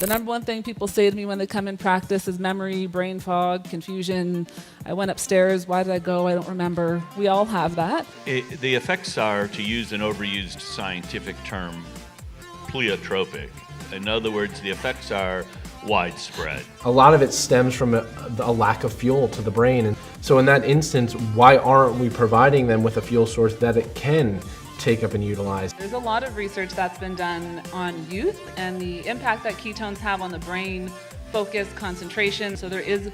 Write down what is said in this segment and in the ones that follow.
The number one thing people say to me when they come in practice is memory, brain fog, confusion. I went upstairs, why did I go? I don't remember. We all have that. The effects are, to use an overused scientific term, pleiotropic. In other words, the effects are widespread. A lot of it stems from a lack of fuel to the brain. And so in that instance, why aren't we providing them with a fuel source that it can take up and utilize? There's a lot of research that's been done on youth and the impact that ketones have on the brain, focus, concentration. So there is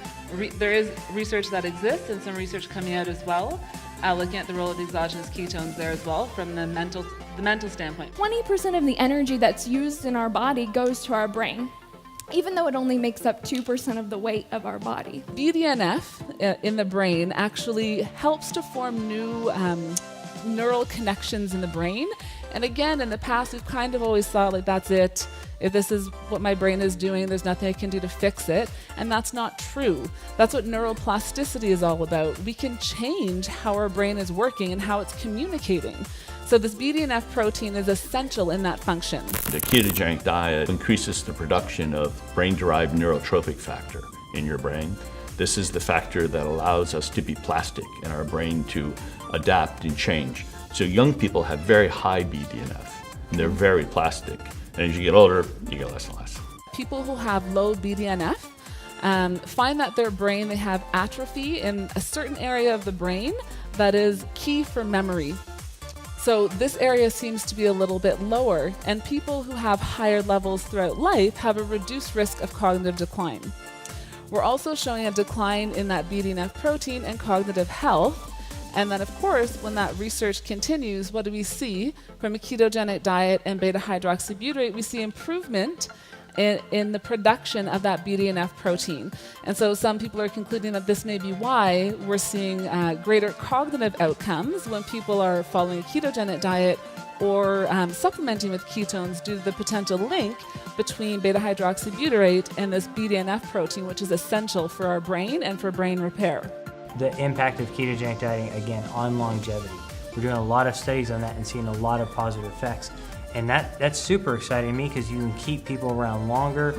research that exists and some research coming out as well, looking at the role of exogenous ketones there as well from the mental standpoint. 20% of the energy that's used in our body goes to our brain, even though it only makes up 2% of the weight of our body. BDNF in the brain actually helps to form new neural connections in the brain. And again, in the past, we've kind of always thought like, that's it. If this is what my brain is doing, there's nothing I can do to fix it. And that's not true. That's what neuroplasticity is all about. We can change how our brain is working and how it's communicating. So this BDNF protein is essential in that function. The ketogenic diet increases the production of brain-derived neurotrophic factor in your brain. This is the factor that allows us to be plastic in our brain to adapt and change. So young people have very high BDNF, and they're very plastic. And as you get older, you get less and less. People who have low BDNF find that their brain, they have atrophy in a certain area of the brain that is key for memory. So this area seems to be a little bit lower, and people who have higher levels throughout life have a reduced risk of cognitive decline. We're also showing a decline in that BDNF protein and cognitive health. And then, of course, when that research continues, what do we see from a ketogenic diet and beta-hydroxybutyrate? We see improvement in the production of that BDNF protein. And so some people are concluding that this may be why we're seeing greater cognitive outcomes when people are following a ketogenic diet or supplementing with ketones due to the potential link between beta-hydroxybutyrate and this BDNF protein, which is essential for our brain and for brain repair. The impact of ketogenic dieting, again, on longevity. We're doing a lot of studies on that and seeing a lot of positive effects. And that's super exciting to me because you can keep people around longer,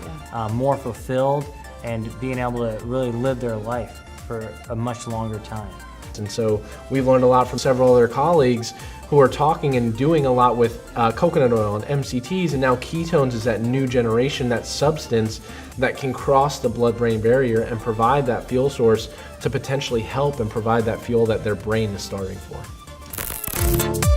more fulfilled, and being able to really live their life for a much longer time. And so we've learned a lot from several other colleagues who are talking and doing a lot with coconut oil and MCTs, and now ketones is that new generation, that substance that can cross the blood-brain barrier and provide that fuel source to potentially help and provide that fuel that their brain is starving for.